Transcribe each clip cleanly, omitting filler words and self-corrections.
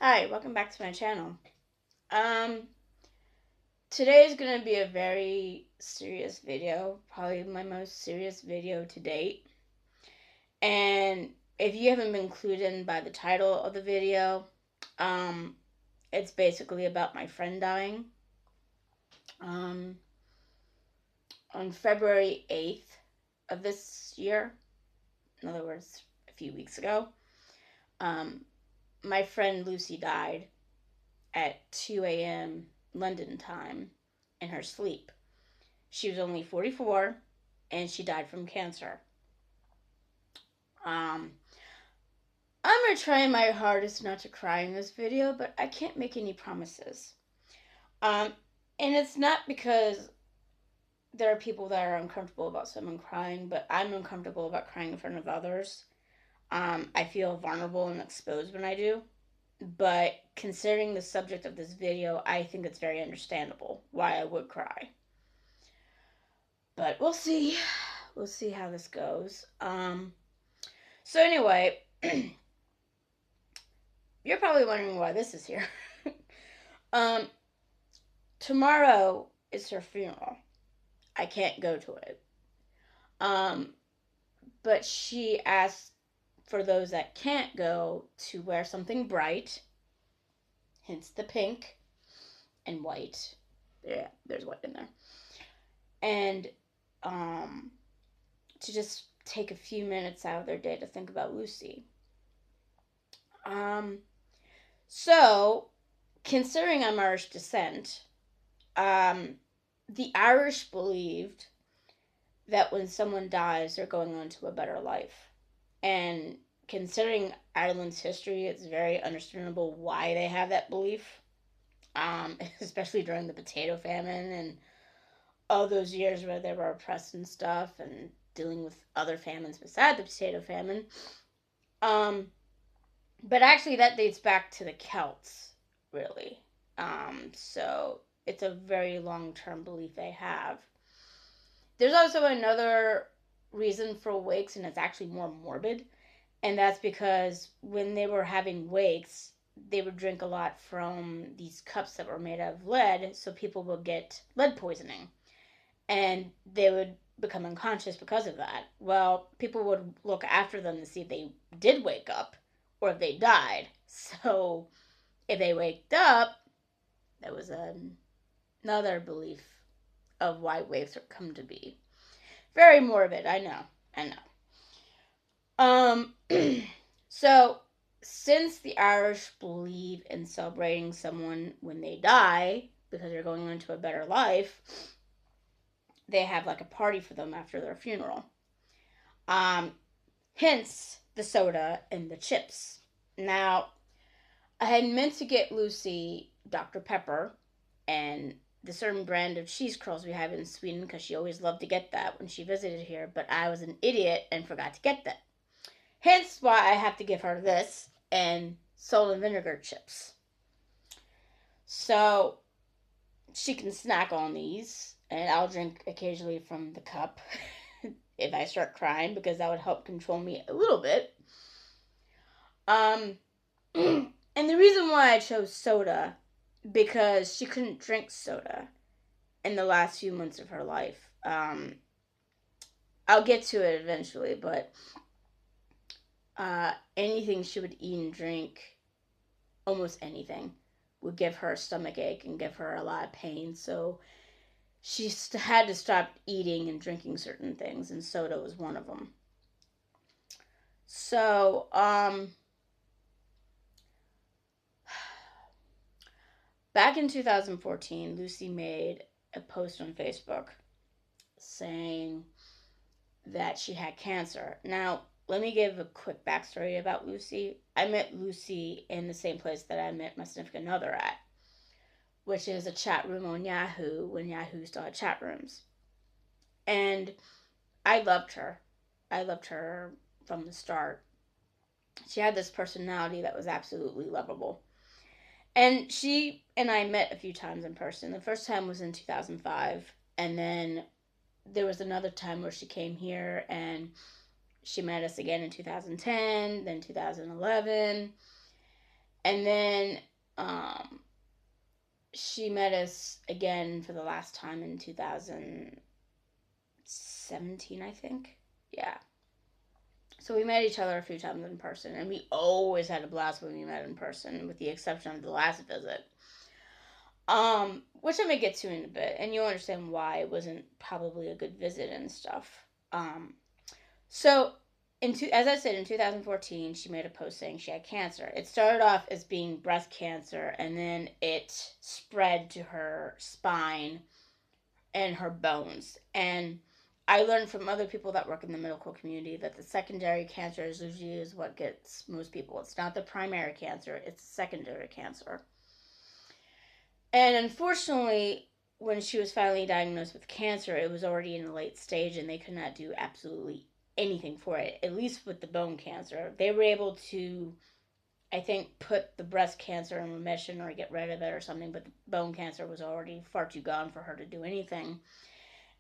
Hi, welcome back to my channel. Um, Today is gonna be a very serious video, probably my most serious video to date. And if you haven't been clued in by the title of the video, um, it's basically about my friend dying. Um, on February 8th of this year, in other words, a few weeks ago, um, my friend Lucy died at 2 a.m. London time in her sleep. She was only 44 and she died from cancer. Um, I'm gonna try my hardest not to cry in this video, but I can't make any promises. Um, and it's not because there are people that are uncomfortable about someone crying, but I'm uncomfortable about crying in front of others. I feel vulnerable and exposed when I do. But considering the subject of this video, I think it's very understandable why I would cry. But we'll see. We'll see how this goes. So anyway, you're probably wondering why this is here. um, Tomorrow is her funeral. I can't go to it. Um, but she asked for those that can't go to wear something bright, hence the pink and white. Yeah, there's white in there. And um, to just take a few minutes out of their day to think about Lucy. Um, so, considering I'm Irish descent, um, the Irish believed that when someone dies, they're going on to a better life. And considering Ireland's history, it's very understandable why they have that belief, especially during the potato famine and all those years where they were oppressed and stuff and dealing with other famines beside the potato famine. Um, but actually, that dates back to the Celts, really. So it's a very long term belief they have. There's also another reason for wakes, and it's actually more morbid, and that's because when they were having wakes, they would drink a lot from these cups that were made out of lead, so people would get lead poisoning, and they would become unconscious because of that. Well, people would look after them to see if they did wake up or if they died. So if they waked up, that was another belief of why wakes are come to be. Very morbid, I know. I know. Um, so since the Irish believe in celebrating someone when they die because they're going on to a better life, they have like a party for them after their funeral. Um, Hence the soda and the chips. Now, I had meant to get Lucy Dr. Pepper and the certain brand of cheese curls we have in Sweden because she always loved to get that when she visited here, but I was an idiot and forgot to get that. Hence why I have to give her this and salt and vinegar chips. So she can snack on these, and I'll drink occasionally from the cup if I start crying because that would help control me a little bit. Um, and the reason why I chose soda because she couldn't drink soda in the last few months of her life. I'll get to it eventually, but anything she would eat and drink, almost anything, would give her a stomach ache and give her a lot of pain. So she had to stop eating and drinking certain things, and soda was one of them. So, back in 2014, Lucy made a post on Facebook saying that she had cancer. Now, let me give a quick backstory about Lucy. I met Lucy in the same place that I met my significant other at, which is a chat room on Yahoo when Yahoo still had chat rooms. And I loved her. I loved her from the start. She had this personality that was absolutely lovable. And she and I met a few times in person. The first time was in 2005, and then there was another time where she came here and she met us again in 2010, then 2011. And then she met us again for the last time in 2017, I think. Yeah. So we met each other a few times in person, and we always had a blast when we met in person, with the exception of the last visit. Which I may get to in a bit, and you'll understand why it wasn't probably a good visit and stuff. So as I said, in 2014, she made a post saying she had cancer. It started off as being breast cancer, and then it spread to her spine and her bones. And I learned from other people that work in the medical community that the secondary cancer is usually what gets most people. It's not the primary cancer, it's secondary cancer. And unfortunately, when she was finally diagnosed with cancer, it was already in a late stage and they could not do absolutely anything for it, at least with the bone cancer. They were able to, I think, put the breast cancer in remission or get rid of it or something, but the bone cancer was already far too gone for her to do anything.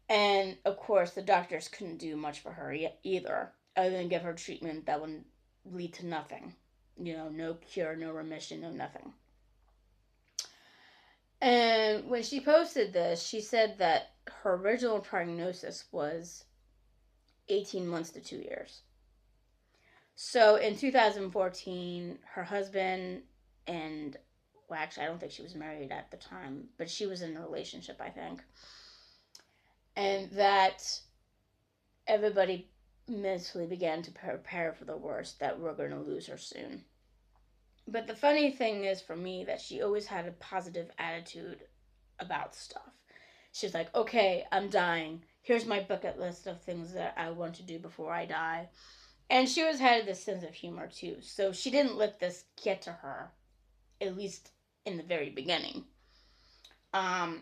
And of course, the doctors couldn't do much for her either, other than give her treatment that would lead to nothing. No cure, no remission, no nothing. And when she posted this, she said that her original prognosis was 18 months to 2 years. So in 2014, her husband and, well, actually, I don't think she was married at the time, but she was in a relationship, I think. And that everybody mentally began to prepare for the worst, that we're going to lose her soon. But the funny thing is for me that she always had a positive attitude about stuff. She's like, okay, I'm dying. Here's my bucket list of things that I want to do before I die. And she always had this sense of humor too. So she didn't let this get to her, at least in the very beginning. And,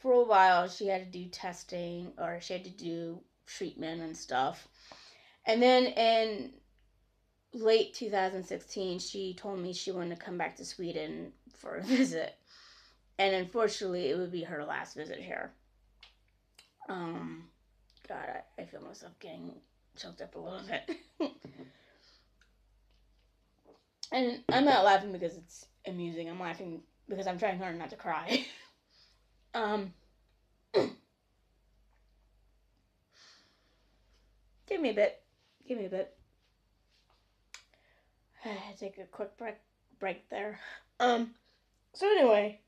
for a while she had to do testing, or she had to do treatment and stuff. And then in late 2016, she told me she wanted to come back to Sweden for a visit. And unfortunately, it would be her last visit here. God, I feel myself getting choked up a little bit. And I'm not laughing because it's amusing. I'm laughing because I'm trying hard not to cry. Give me a bit. Take a quick break there. So anyway,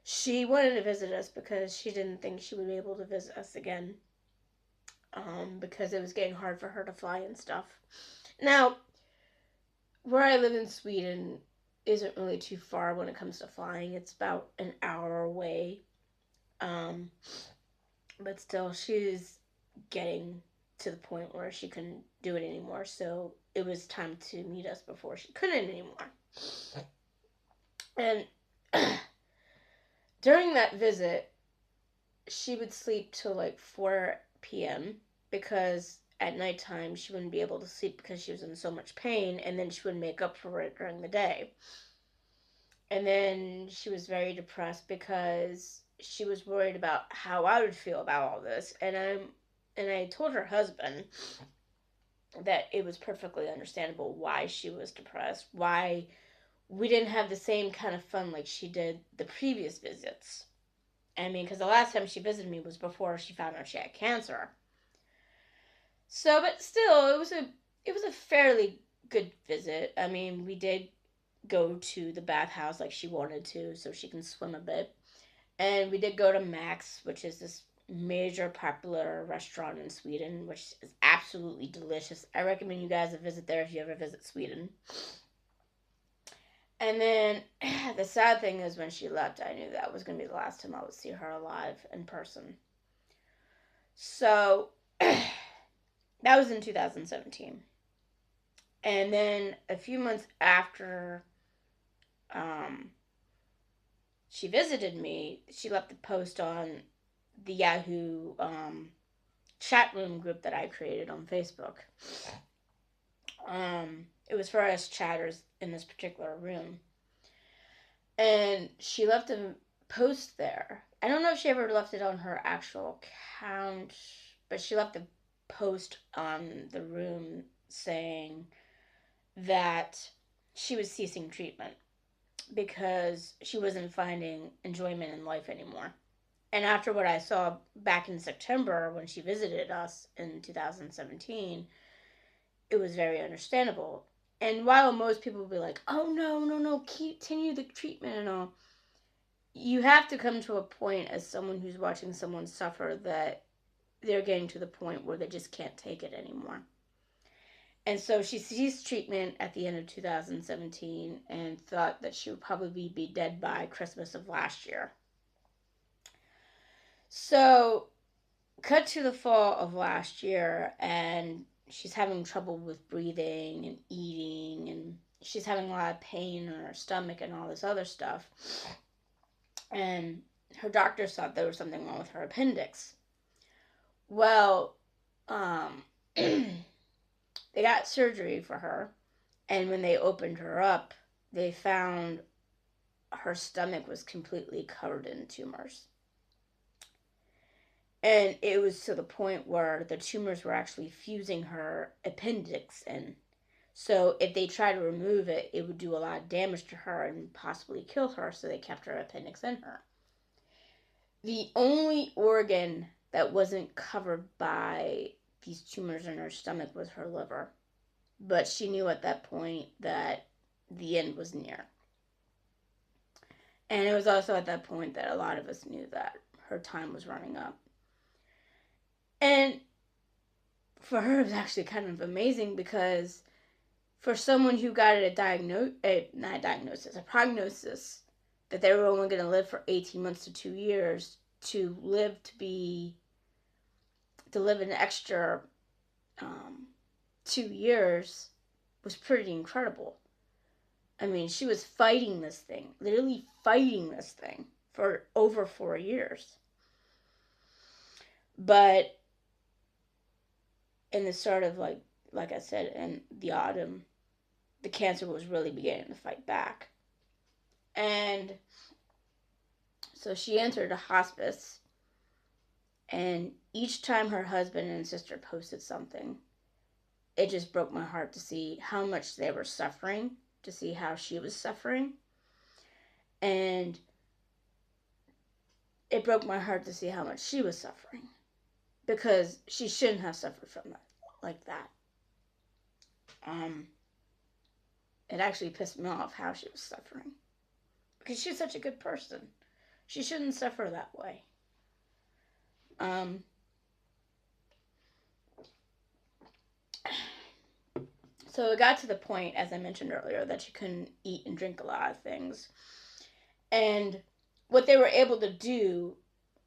she wanted to visit us because she didn't think she would be able to visit us again. Because it was getting hard for her to fly and stuff. Now, where I live in Sweden isn't really too far when it comes to flying. It's about an hour away. But still, she's getting to the point where she couldn't do it anymore. So it was time to meet us before she couldn't anymore. And during that visit, she would sleep till like 4 p.m. because at nighttime she wouldn't be able to sleep because she was in so much pain, and then she would make up for it during the day. And then she was very depressed because she was worried about how I would feel about all this. And I told her husband that it was perfectly understandable why she was depressed, why we didn't have the same kind of fun like she did the previous visits. I mean, because the last time she visited me was before she found out she had cancer. So, but still, it was a fairly good visit. I mean, we did go to the bathhouse like she wanted to, so she can swim a bit. And we did go to Max, which is this major popular restaurant in Sweden, which is absolutely delicious. I recommend you guys a visit there if you ever visit Sweden. And then the sad thing is when she left, I knew that was going to be the last time I would see her alive in person. So that was in 2017. And then a few months after she visited me, she left a post on the Yahoo chat room group that I created on Facebook. It was for us chatters in this particular room. And she left a post there. I don't know if she ever left it on her actual account, but she left a post on the room saying that she was ceasing treatment because she wasn't finding enjoyment in life anymore. And after what I saw back in September when she visited us in 2017, it was very understandable. And while most people will be like, oh, no, no, no, continue the treatment and all, you have to come to a point as someone who's watching someone suffer that they're getting to the point where they just can't take it anymore. And so she ceased treatment at the end of 2017 and thought that she would probably be dead by Christmas of last year. So, cut to the fall of last year, and she's having trouble with breathing and eating, and she's having a lot of pain in her stomach and all this other stuff. And her doctors thought there was something wrong with her appendix. Well, they got surgery for her, and when they opened her up, they found her stomach was completely covered in tumors. And it was to the point where the tumors were actually fusing her appendix in. So if they tried to remove it, it would do a lot of damage to her and possibly kill her, so they kept her appendix in her. The only organ that wasn't covered by these tumors in her stomach was her liver. But she knew at that point that the end was near. And it was also at that point that a lot of us knew that her time was running up. And for her, it was actually kind of amazing because for someone who got a prognosis that they were only going to live for 18 months to 2 years, to live an extra 2 years was pretty incredible. I mean, she was fighting this thing, literally fighting this thing for over 4 years. But in the start of, like I said, in the autumn, the cancer was really beginning to fight back. And so she entered a hospice, and each time her husband and sister posted something, it just broke my heart to see how much they were suffering, to see how she was suffering. And it broke my heart to see how much she was suffering, because she shouldn't have suffered from that like that. It actually pissed me off how she was suffering, because she's such a good person. She shouldn't suffer that way. So it got to the point, as I mentioned earlier, that she couldn't eat and drink a lot of things. And what they were able to do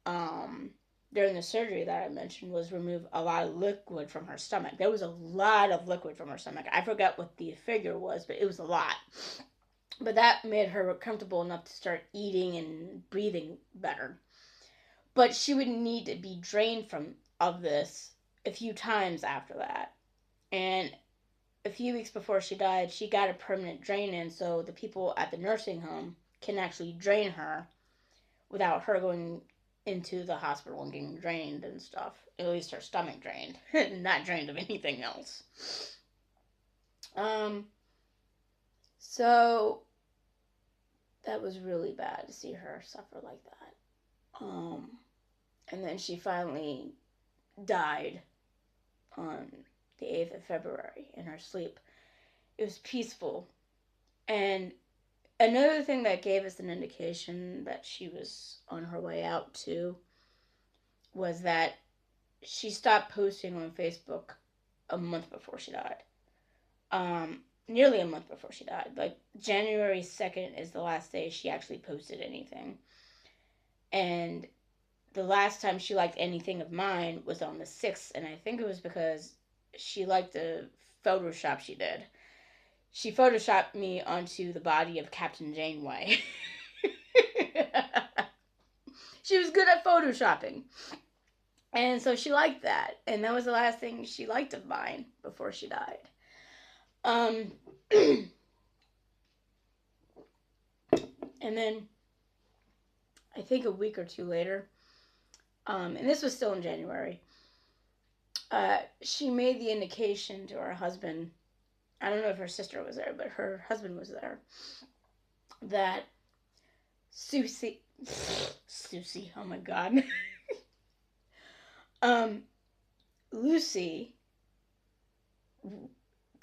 during the surgery that I mentioned was remove a lot of liquid from her stomach. There was a lot of liquid from her stomach. I forgot what the figure was, but it was a lot. But that made her comfortable enough to start eating and breathing better. But she would need to be drained of this a few times after that. And a few weeks before she died, she got a permanent drain in, so the people at the nursing home can actually drain her without her going into the hospital and getting drained and stuff. At least her stomach drained, not drained of anything else. So that was really bad to see her suffer like that. And then she finally died on the 8th of February in her sleep. It was peaceful. And another thing that gave us an indication that she was on her way out too was that she stopped posting on Facebook a month before she died. Nearly a month before she died. Like, January 2nd is the last day she actually posted anything. And the last time she liked anything of mine was on the 6th, and I think it was because she liked the Photoshop she did. She Photoshopped me onto the body of Captain Janeway. She was good at Photoshopping. And so she liked that. And that was the last thing she liked of mine before she died. And then I think a week or two later, and this was still in January, she made the indication to her husband. I don't know if her sister was there, but her husband was there. That Susie, oh my God, Lucy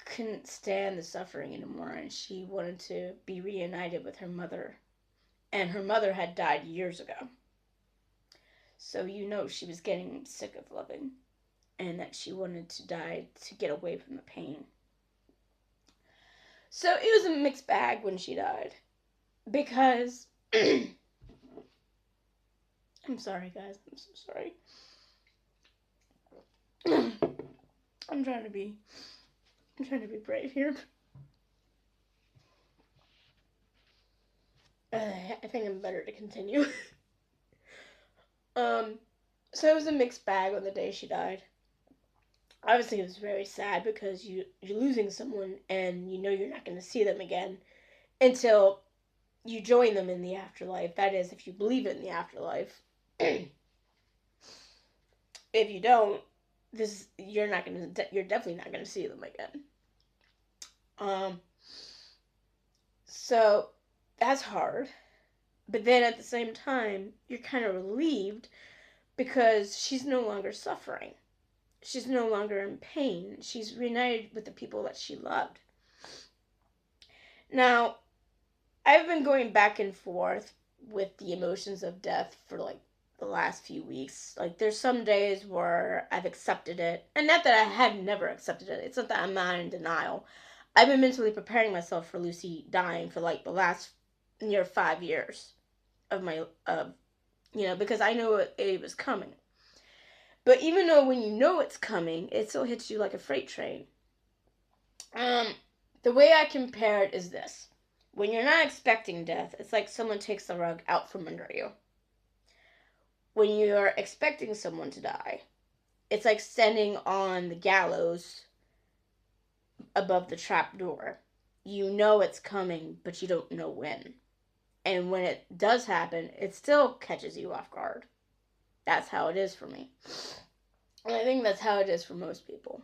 couldn't stand the suffering anymore, and she wanted to be reunited with her mother. And her mother had died years ago. So she was getting sick of living, and that she wanted to die to get away from the pain. So it was a mixed bag when she died. Because I'm sorry, guys. I'm so sorry. I'm trying to be brave here. I think I'm better to continue. So it was a mixed bag on the day she died. Obviously, it was very sad because you're losing someone and you're not going to see them again until you join them in the afterlife. That is, if you believe in the afterlife. If you don't, you're definitely not going to see them again. So that's hard. But then at the same time, you're kind of relieved because she's no longer suffering. She's no longer in pain. She's reunited with the people that she loved. Now, I've been going back and forth with the emotions of death for like the last few weeks. Like, there's some days where I've accepted it. And not that I had never accepted it. It's not that I'm not in denial. I've been mentally preparing myself for Lucy dying for like the last near 5 years of my, because I know it was coming. But even though when you know it's coming, it still hits you like a freight train. The way I compare it is this. When you're not expecting death, it's like someone takes the rug out from under you. When you're expecting someone to die, it's like standing on the gallows above the trap door. You know it's coming, but you don't know when. And when it does happen, it still catches you off guard. That's how it is for me. And I think that's how it is for most people.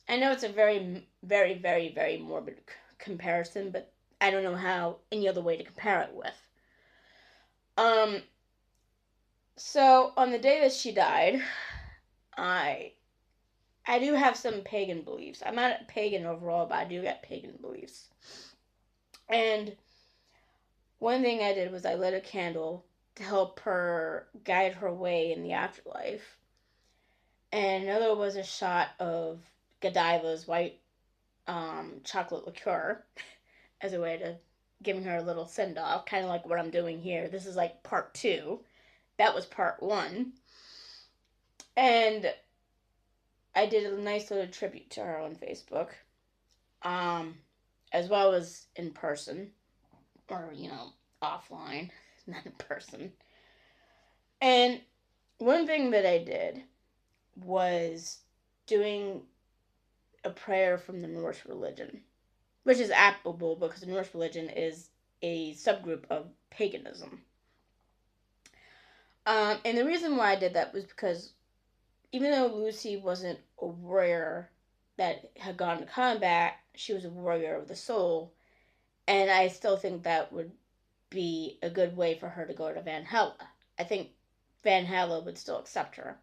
I know it's a very, very, very, very morbid comparison, but I don't know how any other way to compare it with. So on the day that she died, I do have some pagan beliefs. I'm not a pagan overall, but I do get pagan beliefs. And one thing I did was I lit a candle to help her guide her way in the afterlife. And another was a shot of Godiva's white chocolate liqueur as a way to giving her a little send-off, kind of like what I'm doing here. This is like part 2. That was part 1. And I did a nice little tribute to her on Facebook, as well as in person, or, offline, not in person. And one thing that I did was doing a prayer from the Norse religion, which is applicable because the Norse religion is a subgroup of paganism. And the reason why I did that was because even though Lucy wasn't a warrior that had gone to combat, she was a warrior of the soul. And I still think that would be a good way for her to go to Valhalla. I think Valhalla would still accept her.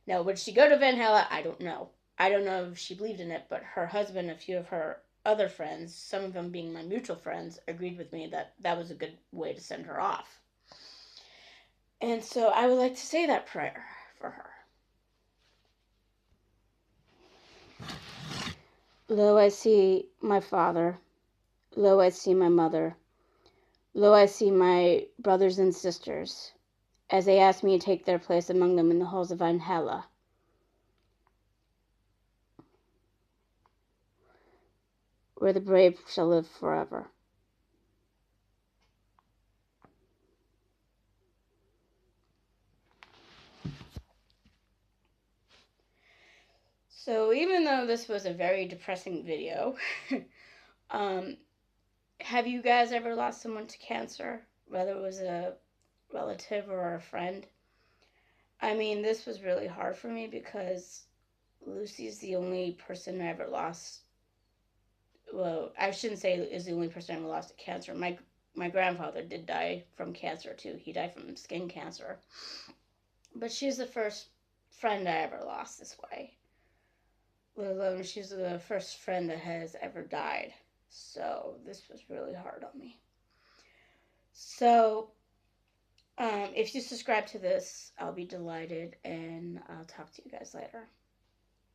Now, would she go to Valhalla? I don't know. I don't know if she believed in it, but her husband, a few of her other friends, some of them being my mutual friends, agreed with me that that was a good way to send her off. And so I would like to say that prayer for her. Lo, I see my father. Lo, I see my mother. Lo, I see my brothers and sisters, as they ask me to take their place among them in the halls of Valhalla. Where the brave shall live forever. So even though this was a very depressing video, have you guys ever lost someone to cancer? Whether it was a relative or a friend? I mean, this was really hard for me because Lucy's the only person I ever lost. Well, I shouldn't say is the only person I ever lost to cancer. My grandfather did die from cancer too. He died from skin cancer. But she's the first friend I ever lost this way. Let alone she's the first friend that has ever died. So this was really hard on me. So if you subscribe to this, I'll be delighted, and I'll talk to you guys later.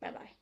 Bye bye.